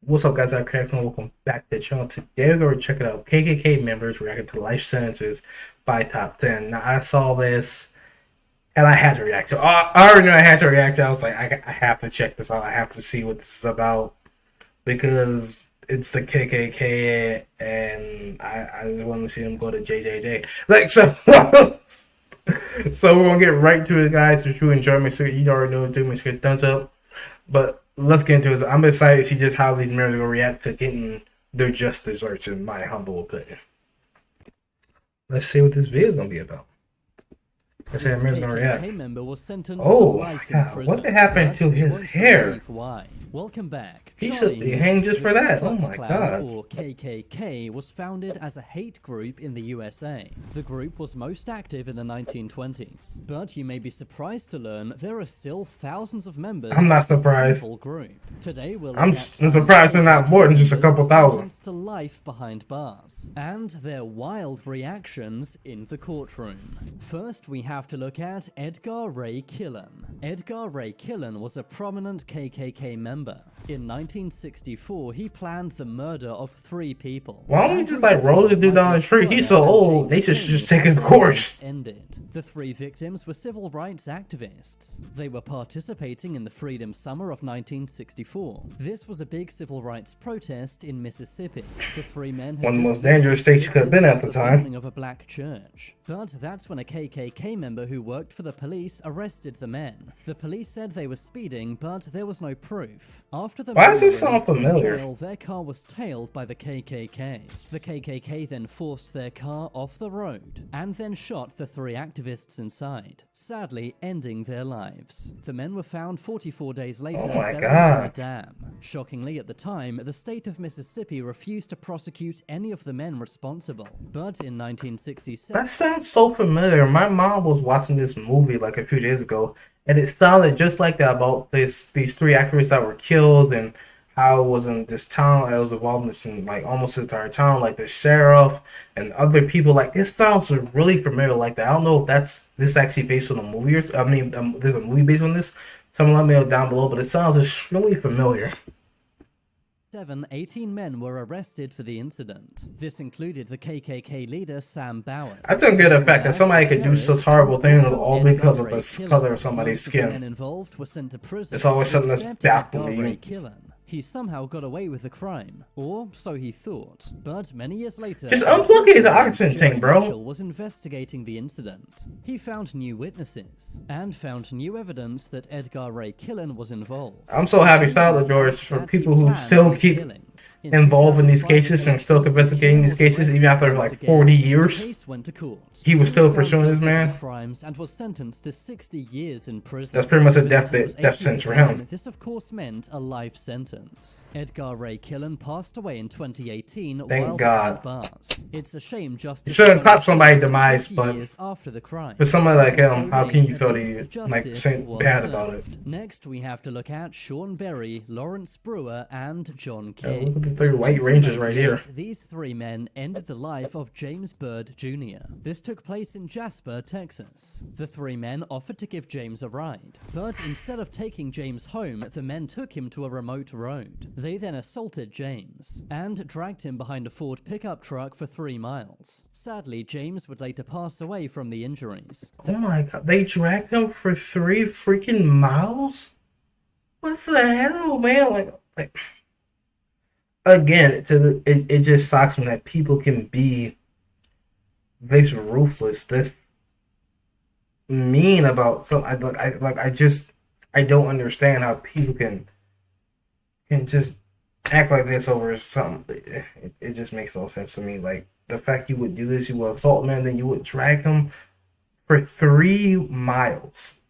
What's up, guys? I'm Craig, and welcome back to the channel. Today, we're going to check it out. KKK members reacted to life sentences by Top 10. Now, I saw this and I had to react to it. I already knew I had to react to it. I was like, I have to check this out. I have to see what this is about because it's the KKK and I just want to see them go to JJJ. Like, so. So, we're going to get right to it, guys. If you enjoy my series, you already know, do me a thumbs up. But let's get into it. I'm excited to see just how these men are going to react to getting their just desserts, in my humble opinion. Let's see what this video is going to be about. Let's see how men's going to react. Member was sentenced to Oh, life my in God. prison, What happened to his hair? why. Welcome back. He should be hanged just for that. Oh my God. Or KKK was founded as a hate group in the USA. The group was most active in the 1920s, but you may be surprised to learn there are still thousands of members. I'm not of this surprised. evil group. Today we'll I'm surprised they're not more than just a couple thousand. To life behind bars and their wild reactions in the courtroom. First, we have to look at Edgar Ray Killen. Edgar Ray Killen was a prominent KKK member. In 1964, he planned the murder of 3 people. Why don't we just like roll this dude down the street? He's so old, they should just take his course. Ended. The 3 victims were civil rights activists. They were participating in the Freedom Summer of 1964. This was a big civil rights protest in Mississippi. The 3 men had One of the just most dangerous states you could have been at the time. burning of a black church. But that's when a KKK member who worked for the police arrested the men. The police said they were speeding, but there was no proof. After the Why men does this were sound released from familiar? jail, their car was tailed by the KKK. The KKK then forced their car off the road and then shot the 3 activists inside, sadly ending their lives. The men were found 44 days later buried in a dam. Shockingly, at the time, the state of Mississippi refused to prosecute any of the men responsible. But in 1966, That sounds so familiar. My mom was watching this movie like a few days ago, and it sounded just like that about these 3 activists that were killed and how it was in this town. It was involved in this in like almost this entire town, like the sheriff and other people. Like this sounds really familiar like that. I don't know if this actually based on a movie or there's a movie based on this. Someone let me know down below, but it sounds just really familiar. 18 men were arrested for the incident. This included the KKK leader Sam Bowers. I don't get the fact that somebody could do such horrible things all because of the color of somebody's skin. Men involved were sent to prison. It's always something that's baffling me. He somehow got away with the crime, or so he thought. But many years later, just unplug the oxygen tank, bro. Mitchell was investigating the incident. He found new witnesses and found new evidence that Edgar Ray Killen was involved. I'm so happy, Tyler George, for people who still keep involved in these cases and still investigating these cases even after like 40 years. He was still pursuing this man. Crimes and was sentenced to 60 years in prison. That's pretty much a death sentence for him. This of course meant a life sentence. Edgar Ray Killen passed away in 2018 Thank God. Bars. It's a shame justice shouldn't caught somebody's demise, but years after the crime. For somebody like him, how can you feel bad about it? Next, we have to look at Sean Berry, Lawrence Brewer, and John King. Look at the 3 white rangers right here. These 3 men ended the life of James Byrd Jr. This took place in Jasper, Texas. The 3 men offered to give James a ride, but instead of taking James home, the men took him to a remote road. They then assaulted James and dragged him behind a Ford pickup truck for 3 miles. Sadly, James would later pass away from the injuries. Oh my God, they dragged him for 3 freaking miles? What the hell, man? Like again, it just shocks me that people can be this ruthless, this mean about some. I don't understand how people can just act like this over something. It just makes no sense to me. Like the fact you would do this, you would assault men, then you would drag them for 3 miles.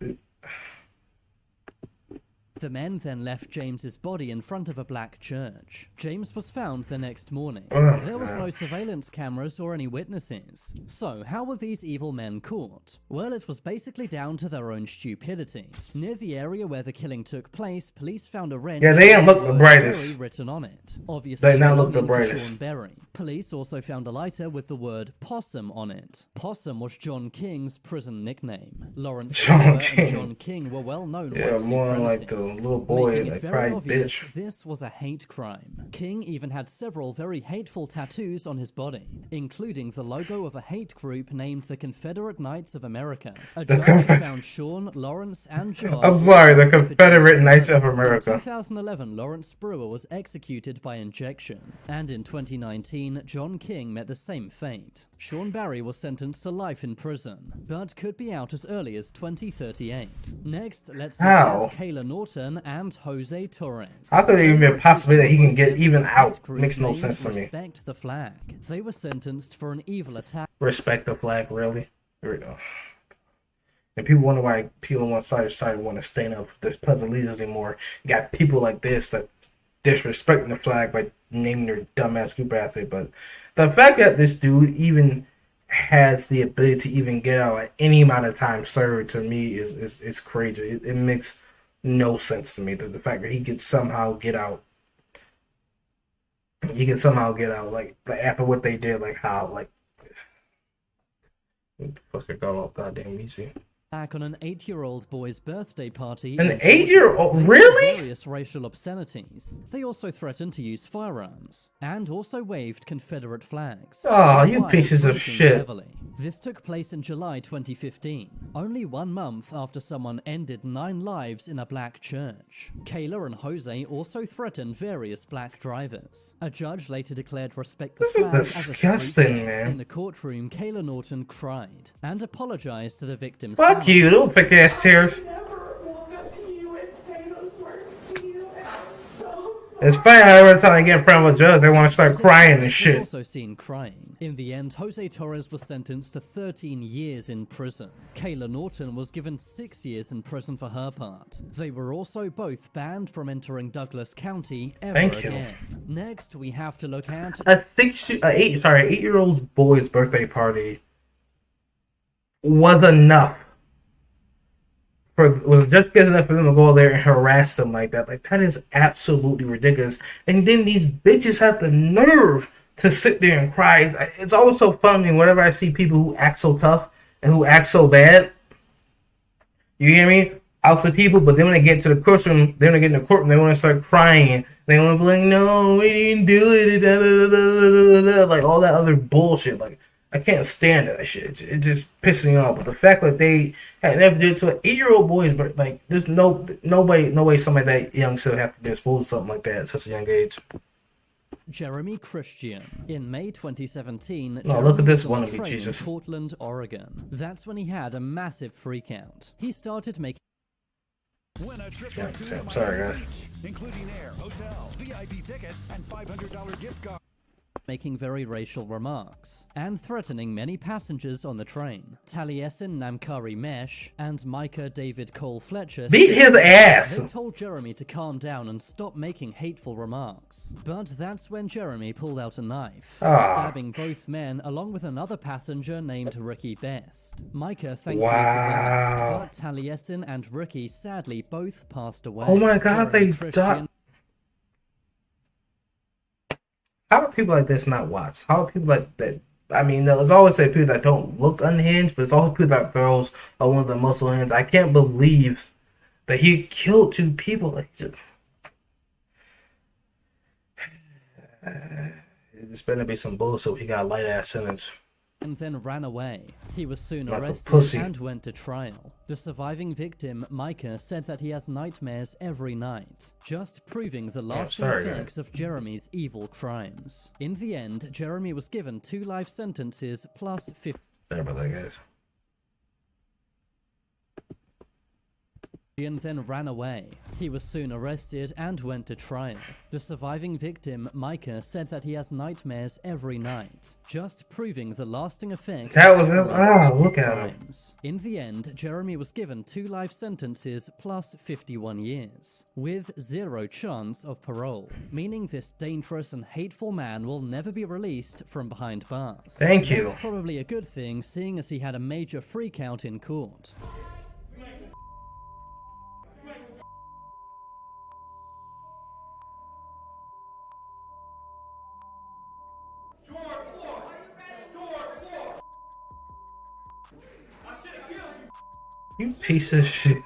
The men then left James's body in front of a black church. James was found the next morning. There was no surveillance cameras or any witnesses. So, how were these evil men caught? Well, it was basically down to their own stupidity. Near the area where the killing took place, police found a wrench. Yeah, they didn't look the brightest. Written on it. Obviously, they not look the brightest. Sean Berry. Police also found a lighter with the word possum on it. Possum was John King's prison nickname. Lawrence John Brewer King. and John King were well-known Yeah, white more like the supremacists, little boy making it that very cried obvious bitch. this was a hate crime. King even had several very hateful tattoos on his body, including the logo of a hate group named the Confederate Knights of America. A judge found Sean, Lawrence, and John. I'm sorry, the guilty for Confederate James's Knights murder. of America. In 2011, Lawrence Brewer was executed by injection, and in 2019, John King met the same fate. Sean Barry was sentenced to life in prison, but could be out as early as 2038. Next, let's look How? at Kayla Norton and Jose Torres. How could there even be a Kayla and possibility that he Jose can get both even members of a hate out? group Makes no named sense to me. Respect the Flag. They were sentenced for an evil attack. Respect the flag, really? Here we go. And people wonder why people on one side want to stand up for the Pledge of Allegiance anymore. You got people like this that disrespecting the flag by naming their dumbass group after it. But the fact that this dude even has the ability to even get out at any amount of time served, to me is crazy. It makes no sense to me. The fact that he could somehow get out. He can somehow get out, like after what they did, like how, like, fuck it, got off goddamn easy. Back on an 8-year-old boy's birthday party. An in Georgia. 8-year-old? They said Really? Various racial obscenities. They also threatened to use firearms and also waved Confederate flags. Aw, you while pieces of drinking shit. heavily. This took place in July 2015, only 1 month after someone ended 9 lives in a black church. Kayla and Jose also threatened various black drivers. A judge later declared respect the This is flag as a street disgusting, day. man. In the courtroom, Kayla Norton cried and apologized to the victims. Fuck you, little thick ass tears. It's funny how every time they get in front of a judge, they want to start Jose crying Torres and was shit. also seen crying. In the end, Jose Torres was sentenced to 13 years in prison. Kayla Norton was given 6 years in prison for her part. They were also both banned from entering Douglas County ever Thank you. again. Next, we have to look at A 8-year-old's boy's birthday party was enough. Was just good enough for them to go there and harass them like that. Like, that is absolutely ridiculous. And then these bitches have the nerve to sit there and cry. It's always so funny whenever I see people who act so tough and who act so bad. You hear me? Out the people, but then when they get to the courtroom, they want to get in the courtroom, they want to start crying. They want to be like, no, we didn't do it. Da, da, da, da, da, like all that other bullshit. Like, I can't stand that shit. It just pisses me off. But the fact that they had never did it to an 8-year-old boy, but like, there's no way somebody that young should have to be exposed to something like that at such a young age. Jeremy Christian. In May 2017, Oh, look at this Jeremy one was of on you, a train Jesus. in Portland, Oregon. That's when he had a massive freakout. He started making Win a trip Yeah, or two so- to sorry, Miami guys. Beach, including air, hotel, VIP tickets, and $500 gift card. making very racial remarks and threatening many passengers on the train. Taliesin Namkari Mesh and Micah David Cole Fletcher Beat his ass. They told Jeremy to calm down and stop making hateful remarks. But that's when Jeremy pulled out a knife, stabbing both men along with another passenger named Ricky Best. Micah thankfully survived, but Taliesin and Ricky sadly both passed away. Oh my God, Jeremy they Christian died. How are people like this not watched? How are people like that? I mean, there's always say people that don't look unhinged, but it's always people that girls are one of the most unhinged. I can't believe that he killed 2 people. Like, it's better be some bullshit so he got a light ass sentence. and then ran away. He was soon Like a arrested pussy. and went to trial. The surviving victim, Micah, said that he has nightmares every night, just proving the lasting sorry, effects of Jeremy's evil crimes. In the end, Jeremy was given 2 life sentences plus 50 Sorry about that, guys. and then ran away. He was soon arrested and went to trial. The surviving victim, Micah, said that he has nightmares every night, just proving the lasting effects That of was him? Jeremy's Ah, evil look at him. crimes. In the end, Jeremy was given 2 life sentences plus 51 years, with 0 chance of parole, meaning this dangerous and hateful man will never be released from behind bars. Thank you. That's probably a good thing, seeing as he had a major freakout in court. You piece of shit.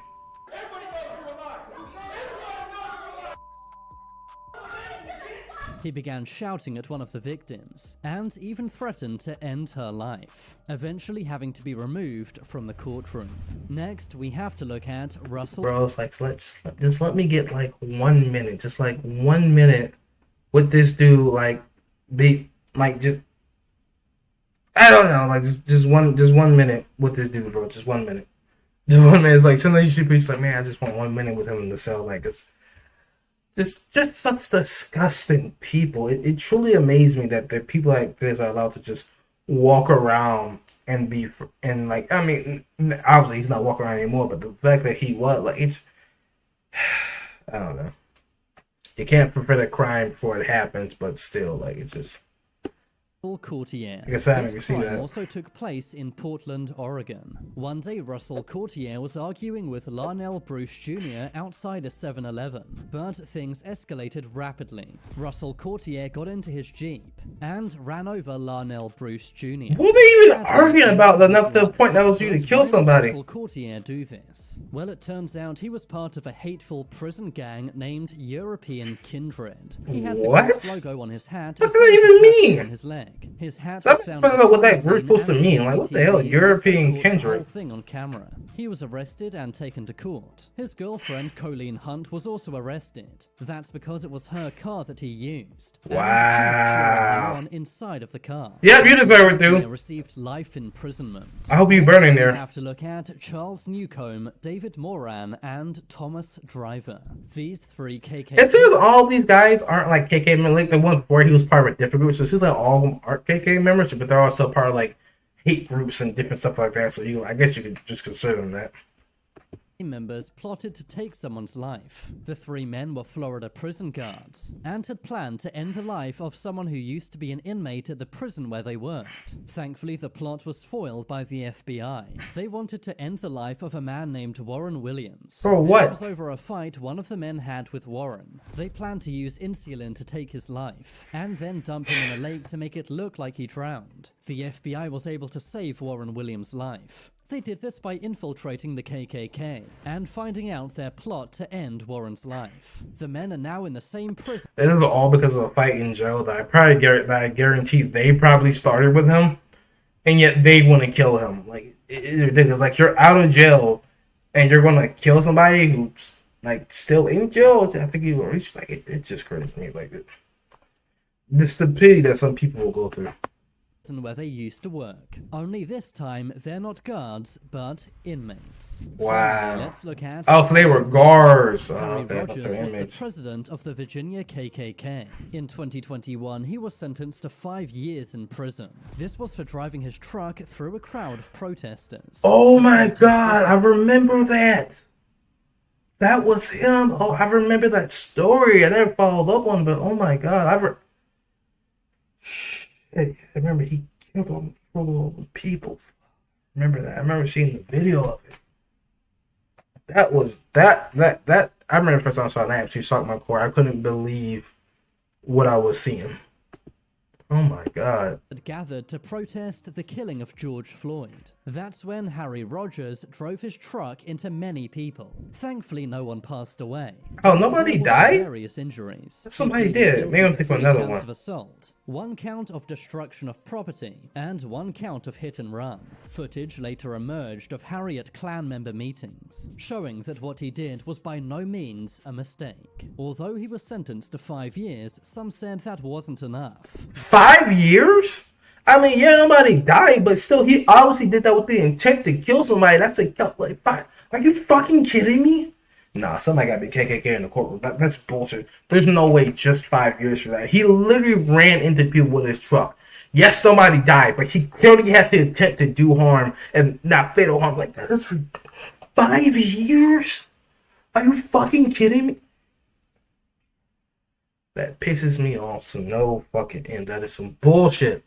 He began shouting at one of the victims, and even threatened to end her life, eventually having to be removed from the courtroom. Next, we have to look at Russell. Bro, it's like, just let me get like 1 minute, just like 1 minute with this dude, like, be like, just, I don't know, like, just 1 minute with this dude, bro, just 1 minute. Just 1 minute. It's like, sometimes you should be like, man, I just want 1 minute with him in the cell, like, it's just such disgusting people. It truly amazed me that people like this are allowed to just walk around and be, and like, I mean, obviously he's not walking around anymore, but the fact that he was, like, it's, I don't know. You can't prevent a crime before it happens, but still, like, it's just. Courtier. I guess I haven't This even seen crime that. also took place in Portland, Oregon. One day, Russell Courtier was arguing with Larnell Bruce Jr. outside a 7-Eleven, but things escalated rapidly. Russell Courtier got into his Jeep and ran over Larnell Bruce Jr. What are they even Sadly, arguing he about lost enough his to the life. point that was you to But kill why did somebody? Russell Courtier do this? Well, it turns out he was part of a hateful prison gang named European Kindred. He had the What? group's logo on his hat What as does well that as a even tattoo mean? on his leg. His hat That's was found supposed at to know what the that crime word's supposed to scene, mean. and Like, what the hell? CCTV European also caught the Kindred. whole thing on camera. He was arrested and taken to court. His girlfriend, Colleen Hunt, was also arrested. That's because it was her car that he used. And she was cheering him Wow. on inside of the car. Yep, you deserve it, Courtier dude. received life imprisonment. I hope you Next, burn in we there. have to look at Charles Newcomb, David Moran, and Thomas Driver. These three KKK. It seems all these guys aren't like KK members. Like the one before, he was part of a different group. So it seems like all of them aren't KK members, but they're also part of like hate groups and different stuff like that. So I guess you could just consider them that. members plotted to take someone's life. The three men were Florida prison guards and had planned to end the life of someone who used to be an inmate at the prison where they worked. Thankfully, the plot was foiled by the FBI. They wanted to end the life of a man named Warren Williams. For what? This was over a fight one of the men had with Warren. They planned to use insulin to take his life and then dump him in a lake to make it look like he drowned. The FBI was able to save Warren Williams' life. They did this by infiltrating the KKK and finding out their plot to end Warren's life. The men are now in the same prison. This is all because of a fight in jail that I guarantee they probably started with him, and yet they want to kill him. Like, it's ridiculous. Like, you're out of jail, and you're going to kill somebody who's like still in jail. I think you were like it just crazy me. Like, the stupidity that some people will go through. Where they used to work. Only this time, they're not guards, but inmates. Wow. Finally, let's look at Oh, so they were guards. Harry Oh, okay, I thought they Rogers were was the inmates. president of the Virginia KKK. In 2021, he was sentenced to 5 years in prison. This was for driving his truck through a crowd of protesters. Oh The my protesters god, I remember that. That was him. Oh, I remember that story. I never followed up on, but oh my god, I remember he killed all the people. Remember that? I remember seeing the video of it. That was that. I remember the first time I saw that, actually shocked my core. I couldn't believe what I was seeing. Oh my god. had gathered to protest the killing of George Floyd. That's when Harry Rogers drove his truck into many people. Thankfully, no one passed away. Oh, But nobody there were died? Various injuries. Somebody He pleaded did. guilty Maybe I'm to thinking 3 another counts one. of assault, 1 count of destruction of property, and 1 count of hit and run. Footage later emerged of Harry at Klan member meetings, showing that what he did was by no means a mistake. Although he was sentenced to 5 years, some said that wasn't enough. 5 years? I mean, yeah, nobody died, but still, he obviously did that with the intent to kill somebody. That's a like 5. Are you fucking kidding me? Nah, somebody gotta be KKK in the courtroom. That's bullshit. There's no way just 5 years for that. He literally ran into people with his truck. Yes, somebody died, but he clearly had the intent to do harm and not fatal harm. Like, that's for 5 years? Are you fucking kidding me? That pisses me off to no fucking end. That is some bullshit.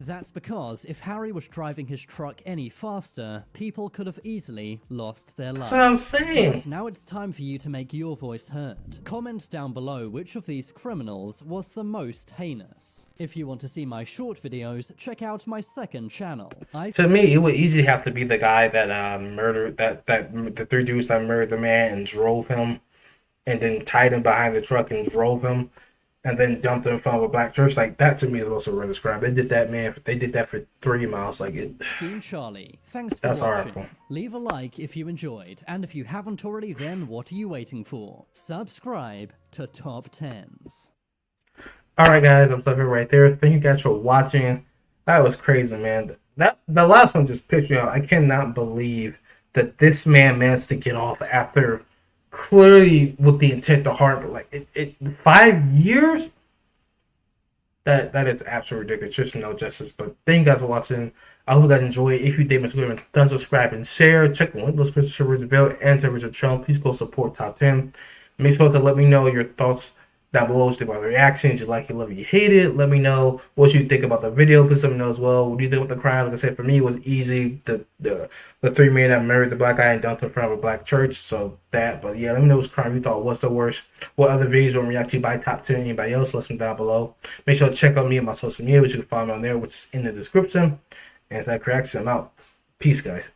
That's because if Harry was driving his truck any faster, people could have easily lost their lives. That's what I'm saying. But now it's time for you to make your voice heard. Comment down below which of these criminals was the most heinous. If you want to see my short videos, check out my second channel. To me, it would easily have to be the guy that murdered the 3 dudes that murdered the man and drove him, and then tied him behind the truck and drove him, and then dumped him in front of a black church. Like, that to me is also a really crime. They did that, man. They did that for 3 miles. Like, it. Been Charlie. Thanks for That's watching. horrible. Leave a like if you enjoyed, and if you haven't already, then what are you waiting for? Subscribe to Top 10s. All right, guys, I'm stuck right there. Thank you guys for watching. That was crazy, man. The last one just pissed me off. I cannot believe that this man managed to get off after clearly with the intent to harm. Like, 5 years. That is absolutely ridiculous. Just no justice. But thank you guys for watching. I hope you guys enjoy it. If you did, make sure to subscribe and share. Check the link below to Richard Bell and to Richard Trump. Please go support Top 10. Make sure to let me know your thoughts down below about the reactions. You like it, love it, you hate it. Let me know what you think about the video. Please let me know as well. What do you think about the crime? Like I said, for me, it was easy. The 3 men that married the black guy and dumped in front of a black church. So that, but yeah, let me know which crime you thought was the worst. What other videos you want me to react to by Top 10? Anybody else? Let me down below. Make sure to check out me and my social media, which you can find me on there, which is in the description. And it's that correction. I'm out. Peace, guys.